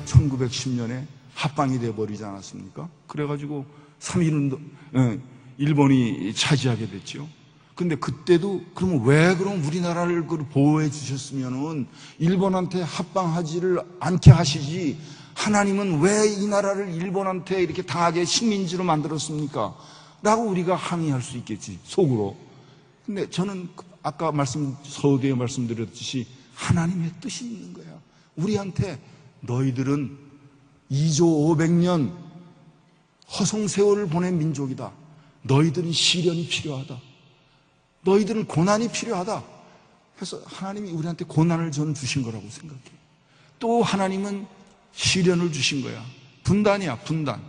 1910년에 합방이 돼버리지 않았습니까? 그래가지고 3.1운동, 일본이 차지하게 됐죠. 근데 그때도 그러면 왜 그럼 우리나라를 보호해 주셨으면은 일본한테 합방하지를 않게 하시지, 하나님은 왜 이 나라를 일본한테 이렇게 당하게 식민지로 만들었습니까? 라고 우리가 항의할 수 있겠지, 속으로. 근데 저는 아까 서두에 말씀드렸듯이 하나님의 뜻이 있는 거야. 우리한테 너희들은 2조 500년 허송세월을 보낸 민족이다. 너희들은 시련이 필요하다. 너희들은 고난이 필요하다. 그래서 하나님이 우리한테 고난을 저는 주신 거라고 생각해요. 또 하나님은 시련을 주신 거야. 분단이야, 분단.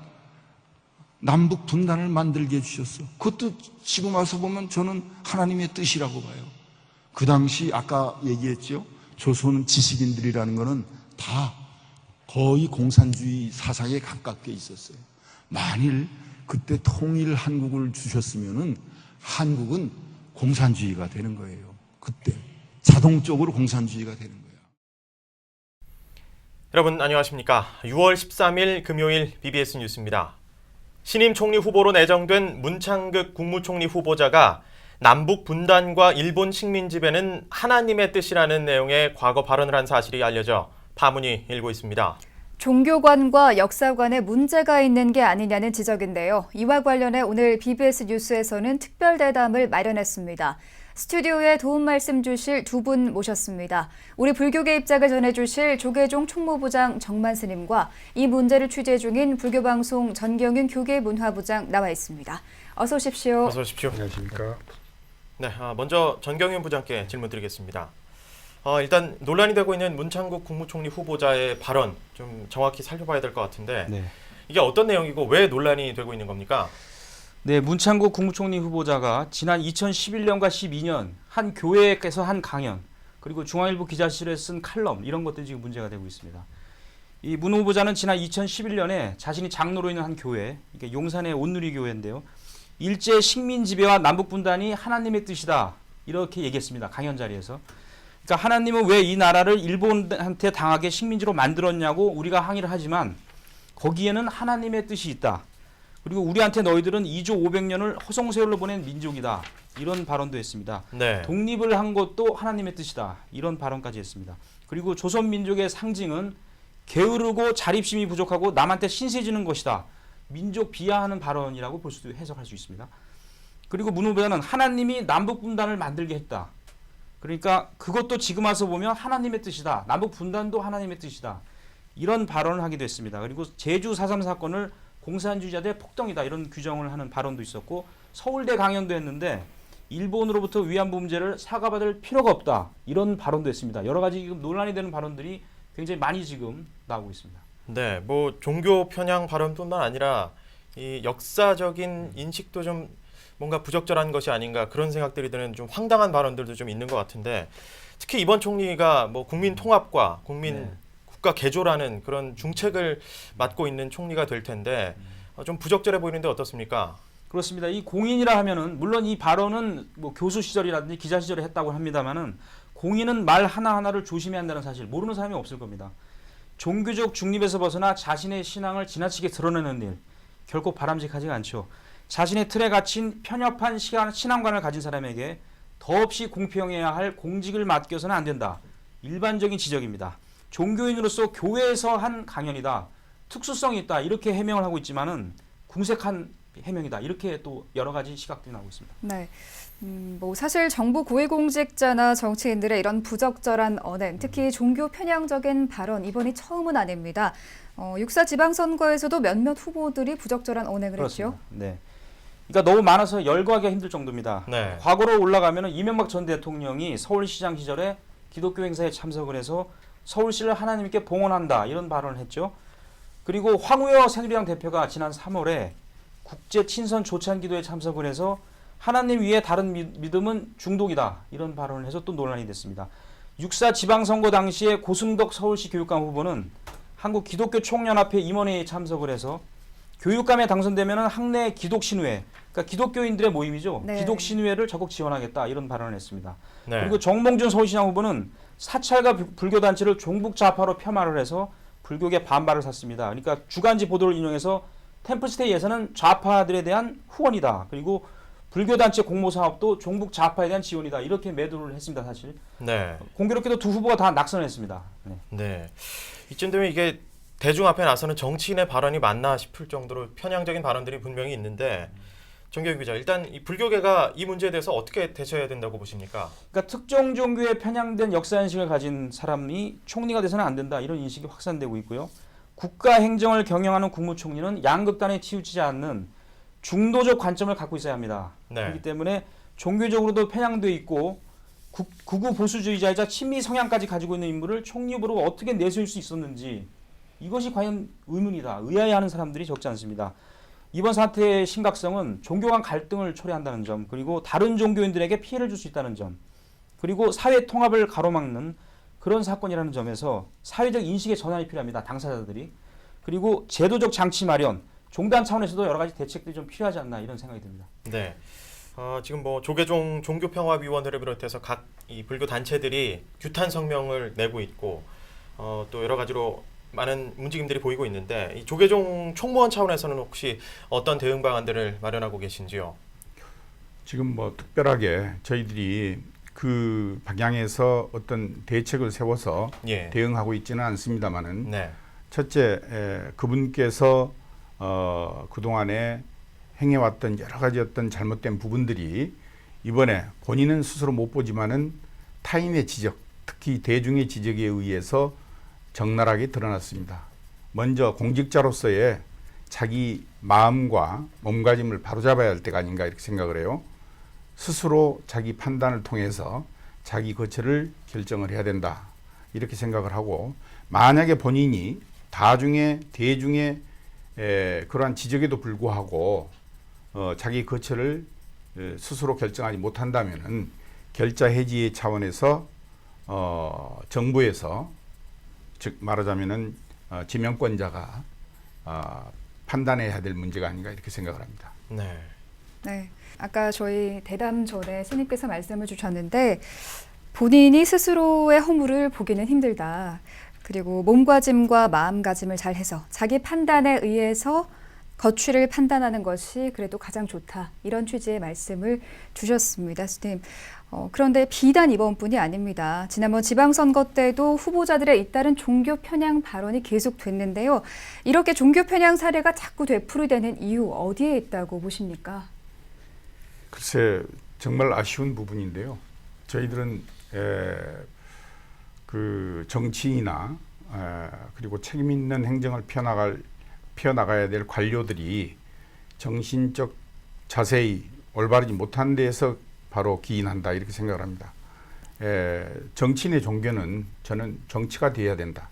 남북 분단을 만들게 해주셨어. 그것도 지금 와서 보면 저는 하나님의 뜻이라고 봐요. 그 당시 아까 얘기했죠. 조선 지식인들이라는 거는 다 거의 공산주의 사상에 가깝게 있었어요. 만일 그때 통일 한국을 주셨으면은 한국은 공산주의가 되는 거예요. 그때 자동적으로 공산주의가 되는 거예요. 여러분 안녕하십니까? 6월 13일 금요일 BBS 뉴스입니다. 신임 총리 후보로 내정된 문창극 국무총리 후보자가 남북 분단과 일본 식민 지배는 하나님의 뜻이라는 내용의 과거 발언을 한 사실이 알려져 파문이 일고 있습니다. 종교관과 역사관에 문제가 있는 게 아니냐는 지적인데요. 이와 관련해 오늘 BBS 뉴스에서는 특별 대담을 마련했습니다. 스튜디오에 도움 말씀 주실 두 분 모셨습니다. 우리 불교계 입장을 전해주실 조계종 총무부장 정만 스님과 이 문제를 취재 중인 불교방송 전경윤 교계문화부장 나와 있습니다. 어서 오십시오. 어서 오십시오. 안녕하십니까. 네, 먼저 전경윤 부장께 질문 드리겠습니다. 일단 논란이 되고 있는 문창국 국무총리 후보자의 발언 좀 정확히 살펴봐야 될 것 같은데 네. 이게 어떤 내용이고 왜 논란이 되고 있는 겁니까? 네, 문창국 국무총리 후보자가 지난 2011년과 12년 한 교회에서 한 강연, 그리고 중앙일보 기자실에 쓴 칼럼, 이런 것들이 지금 문제가 되고 있습니다. 이 문 후보자는 지난 2011년에 자신이 장로로 있는 한 교회, 이게 용산의 온누리교회인데요. 일제 식민 지배와 남북 분단이 하나님의 뜻이다, 이렇게 얘기했습니다. 강연 자리에서. 그러니까 하나님은 왜 이 나라를 일본한테 당하게 식민지로 만들었냐고 우리가 항의를 하지만 거기에는 하나님의 뜻이 있다. 그리고 우리한테 너희들은 2조 500년을 허송세월로 보낸 민족이다. 이런 발언도 했습니다. 네. 독립을 한 것도 하나님의 뜻이다. 이런 발언까지 했습니다. 그리고 조선민족의 상징은 게으르고 자립심이 부족하고 남한테 신세지는 것이다. 민족 비하하는 발언이라고 볼 수도 해석할 수 있습니다. 그리고 문 후보자는 하나님이 남북 분단을 만들게 했다. 그러니까 그것도 지금 와서 보면 하나님의 뜻이다. 남북 분단도 하나님의 뜻이다. 이런 발언을 하기도 했습니다. 그리고 제주 4.3 사건을 공산주의자들의 폭동이다, 이런 규정을 하는 발언도 있었고, 서울대 강연도 했는데 일본으로부터 위안부 문제를 사과받을 필요가 없다, 이런 발언도 했습니다. 여러 가지 지금 논란이 되는 발언들이 굉장히 많이 지금 나오고 있습니다. 네, 뭐 종교 편향 발언뿐만 아니라 이 역사적인 인식도 좀 뭔가 부적절한 것이 아닌가, 그런 생각들이 드는 좀 황당한 발언들도 좀 있는 것 같은데, 특히 이번 총리가 뭐 국민 통합과 국민 국가 개조라는 그런 중책을 맡고 있는 총리가 될 텐데 좀 부적절해 보이는데 어떻습니까? 그렇습니다. 이 공인이라 하면은 물론 이 발언은 뭐 교수 시절이라든지 기자 시절에 했다고 합니다만은 공인은 말 하나하나를 조심해야 한다는 사실 모르는 사람이 없을 겁니다. 종교적 중립에서 벗어나 자신의 신앙을 지나치게 드러내는 일, 결코 바람직하지가 않죠. 자신의 틀에 갇힌 편협한 신앙관을 가진 사람에게 더없이 공평해야 할 공직을 맡겨서는 안 된다. 일반적인 지적입니다. 종교인으로서 교회에서 한 강연이다, 특수성이 있다, 이렇게 해명을 하고 있지만은 궁색한 해명이다, 이렇게 또 여러 가지 시각들이 나오고 있습니다. 네. 뭐 사실 정부 고위공직자나 정치인들의 이런 부적절한 언행, 특히 종교 편향적인 발언, 이번이 처음은 아닙니다. 6.4 지방선거에서도 몇몇 후보들이 부적절한 언행을 그렇습니다. 했죠. 네. 그러니까 너무 많아서 열거하기가 힘들 정도입니다. 네. 과거로 올라가면 이명박 전 대통령이 서울시장 시절에 기독교 행사에 참석을 해서 서울시를 하나님께 봉헌한다, 이런 발언을 했죠. 그리고 황우여 새누리당 대표가 지난 3월에 국제 친선 조찬 기도에 참석을 해서 하나님 위에 다른 믿음은 중독이다, 이런 발언을 해서 또 논란이 됐습니다. 6.4 지방선거 당시에 고승덕 서울시 교육감 후보는 한국 기독교 총연합회 임원회에 참석을 해서 교육감에 당선되면 학내 기독신우회, 그러니까 기독교인들의 모임이죠. 네. 기독신우회를 적극 지원하겠다, 이런 발언을 했습니다. 네. 그리고 정몽준 서울시장 후보는 사찰과 불교단체를 종북 좌파로 폄하를 해서 불교계 반발을 샀습니다. 그러니까 주간지 보도를 인용해서 템플스테이에서는 좌파들에 대한 후원이다. 그리고 불교단체 공모사업도 종북 좌파에 대한 지원이다. 이렇게 매도를 했습니다. 사실. 네. 공교롭게도 두 후보가 다 낙선했습니다. 네. 네. 이쯤 되면 이게 대중 앞에 나서는 정치인의 발언이 맞나 싶을 정도로 편향적인 발언들이 분명히 있는데 정교육 기자, 일단 이 불교계가 이 문제에 대해서 어떻게 대처해야 된다고 보십니까? 그러니까 특정 종교에 편향된 역사 인식을 가진 사람이 총리가 돼서는 안 된다. 이런 인식이 확산되고 있고요. 국가 행정을 경영하는 국무총리는 양극단에 치우치지 않는 중도적 관점을 갖고 있어야 합니다. 네. 그렇기 때문에 종교적으로도 편향돼 있고 극우 보수주의자이자 친미 성향까지 가지고 있는 인물을 총리 후보로 어떻게 내세울 수 있었는지 이것이 과연 의문이다. 의아해하는 사람들이 적지 않습니다. 이번 사태의 심각성은 종교 간 갈등을 초래한다는 점, 그리고 다른 종교인들에게 피해를 줄 수 있다는 점, 그리고 사회 통합을 가로막는 그런 사건이라는 점에서 사회적 인식의 전환이 필요합니다. 당사자들이. 그리고 제도적 장치 마련, 종단 차원에서도 여러 가지 대책들이 좀 필요하지 않나 이런 생각이 듭니다. 네. 지금 뭐 조계종 종교평화위원회를 비롯해서 각 이 불교 단체들이 규탄 성명을 내고 있고 또 여러 가지로 많은 움직임들이 보이고 있는데 이 조계종 총무원 차원에서는 혹시 어떤 대응 방안들을 마련하고 계신지요? 지금 뭐 특별하게 저희들이 그 방향에서 어떤 대책을 세워서 예. 대응하고 있지는 않습니다만은 네. 첫째, 그분께서 그동안에 행해왔던 여러 가지 어떤 잘못된 부분들이 이번에 본인은 스스로 못 보지만은 타인의 지적, 특히 대중의 지적에 의해서 적나라하게 드러났습니다. 먼저 공직자로서의 자기 마음과 몸가짐을 바로잡아야 할 때가 아닌가 이렇게 생각을 해요. 스스로 자기 판단을 통해서 자기 거처를 결정을 해야 된다 이렇게 생각을 하고, 만약에 본인이 대중의 그러한 지적에도 불구하고 자기 거처를 스스로 결정하지 못한다면은 결자 해지 차원에서 정부에서, 즉 말하자면은 지명권자가 판단해야 될 문제가 아닌가 이렇게 생각을 합니다. 네. 네. 아까 저희 대담 전에 스님께서 말씀을 주셨는데 본인이 스스로의 허물을 보기는 힘들다. 그리고 몸가짐과 마음가짐을 잘해서 자기 판단에 의해서 거취를 판단하는 것이 그래도 가장 좋다. 이런 취지의 말씀을 주셨습니다. 스님. 그런데 비단 이번뿐이 아닙니다. 지난번 지방선거 때도 후보자들의 잇따른 종교 편향 발언이 계속됐는데요. 이렇게 종교 편향 사례가 자꾸 되풀이되는 이유 어디에 있다고 보십니까? 글쎄 정말 아쉬운 부분인데요. 저희들은 그 정치인이나 그리고 책임 있는 행정을 펴나가야 될 관료들이 정신적 자세히 올바르지 못한 데에서 바로 기인한다 이렇게 생각을 합니다. 정치인의 종교는 저는 정치가 되어야 된다.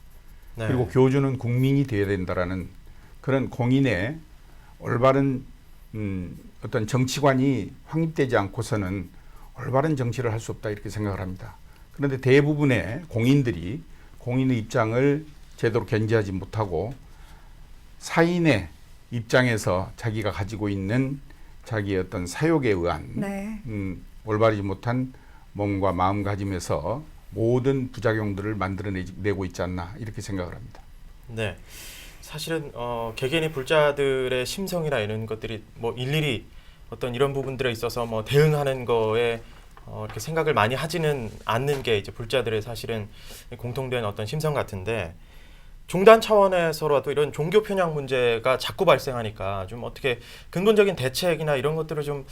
네. 그리고 교주는 국민이 되어야 된다라는 그런 공인의 올바른 어떤 정치관이 확립되지 않고서는 올바른 정치를 할 수 없다 이렇게 생각을 합니다. 그런데 대부분의 공인들이 공인의 입장을 제대로 견지하지 못하고 사인의 입장에서 자기가 가지고 있는 자기의 어떤 사욕에 의한 네. 올바르지 못한 몸과 마음가짐에서 모든 부작용들을 만들어내고 있지 않나 이렇게 생각을 합니다. 네. 사실은 개개인의 불자들의 심성이나 이런 것들이 뭐 일일이 어떤 이런 부분들에 있어서 뭐 대응하는 거에 이렇게 생각을 많이 하지는 않는 게 이제 불자들의 사실은 공통된 어떤 심성 같은데, 종단 차원에서라도 이런 종교 편향 문제가 자꾸 발생하니까 좀 어떻게 근본적인 대책이나 이런 것들을 좀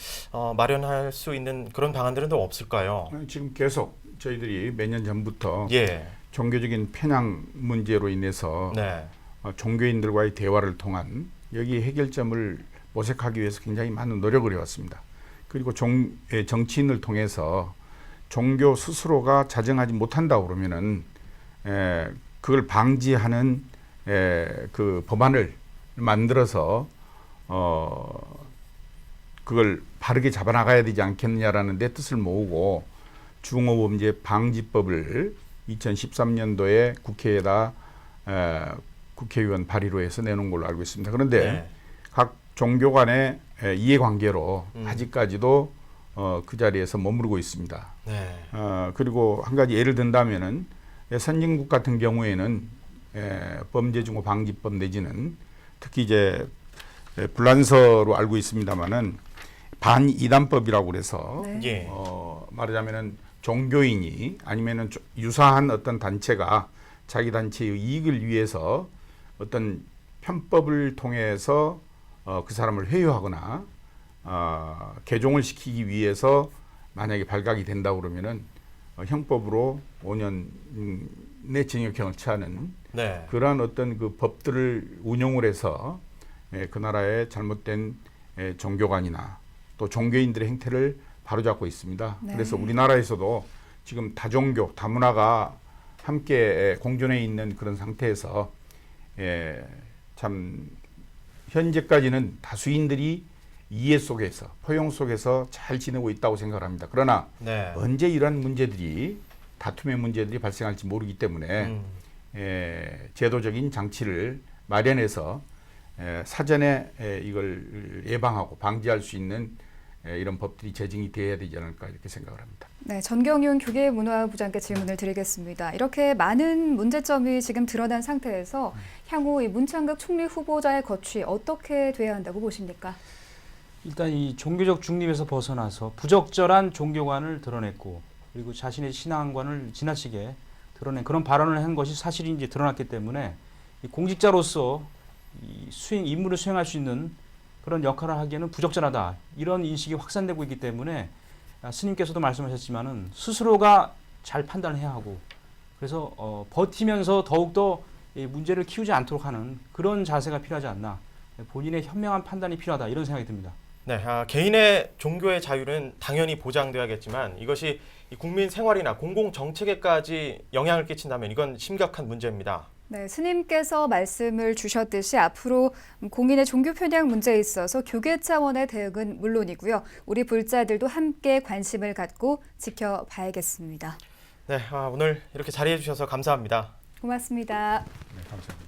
마련할 수 있는 그런 방안들은 또 없을까요? 지금 계속 저희들이 몇 년 전부터 예. 종교적인 편향 문제로 인해서 네. 종교인들과의 대화를 통한 여기 해결점을 모색하기 위해서 굉장히 많은 노력을 해왔습니다. 그리고 정치인을 통해서 종교 스스로가 자정하지 못한다 그러면은 그걸 방지하는 그 법안을 만들어서 그걸 바르게 잡아나가야 되지 않겠느냐라는 데 뜻을 모으고 중어범죄 방지법을 2013년도에 국회에다 국회의원 발의로 해서 내놓은 걸로 알고 있습니다. 그런데 네. 각 종교 간의 이해관계로 아직까지도 그 자리에서 머무르고 있습니다. 네. 그리고 한 가지 예를 든다면은 선진국 같은 경우에는 범죄중호방지법 내지는 특히 이제 불란서로 알고 있습니다만은 반이단법이라고 그래서 네. 예. 말하자면은 종교인이 아니면은 유사한 어떤 단체가 자기 단체의 이익을 위해서 어떤 편법을 통해서 그 사람을 회유하거나 개종을 시키기 위해서 만약에 발각이 된다 그러면은 형법으로 5년의 징역형을 처하는 네. 그러한 어떤 그 법들을 운용을 해서 그 나라의 잘못된 종교관이나 또 종교인들의 행태를 바로잡고 있습니다. 네. 그래서 우리나라에서도 지금 다종교, 다문화가 함께 공존해 있는 그런 상태에서 참 현재까지는 다수인들이 이해 속에서, 포용 속에서 잘 지내고 있다고 생각을 합니다. 그러나 네. 언제 이러한 문제들이, 다툼의 문제들이 발생할지 모르기 때문에 제도적인 장치를 마련해서 사전에 이걸 예방하고 방지할 수 있는 이런 법들이 제정이 돼야 되지 않을까 이렇게 생각을 합니다. 네, 전경윤 교계문화부장께 질문을 드리겠습니다. 이렇게 많은 문제점이 지금 드러난 상태에서 향후 이 문창극 총리 후보자의 거취 어떻게 돼야 한다고 보십니까? 일단 이 종교적 중립에서 벗어나서 부적절한 종교관을 드러냈고 그리고 자신의 신앙관을 지나치게 드러낸 그런 발언을 한 것이 사실인지 드러났기 때문에 이 공직자로서 이 임무를 수행할 수 있는 그런 역할을 하기에는 부적절하다. 이런 인식이 확산되고 있기 때문에 스님께서도 말씀하셨지만은 스스로가 잘 판단을 해야 하고 그래서 버티면서 더욱더 이 문제를 키우지 않도록 하는 그런 자세가 필요하지 않나. 본인의 현명한 판단이 필요하다. 이런 생각이 듭니다. 네, 개인의 종교의 자유는 당연히 보장돼야겠지만 이것이 이 국민 생활이나 공공 정책에까지 영향을 끼친다면 이건 심각한 문제입니다. 네, 스님께서 말씀을 주셨듯이 앞으로 공인의 종교 편향 문제에 있어서 교계 차원의 대응은 물론이고요. 우리 불자들도 함께 관심을 갖고 지켜봐야겠습니다. 네, 오늘 이렇게 자리해 주셔서 감사합니다. 고맙습니다. 네, 감사합니다.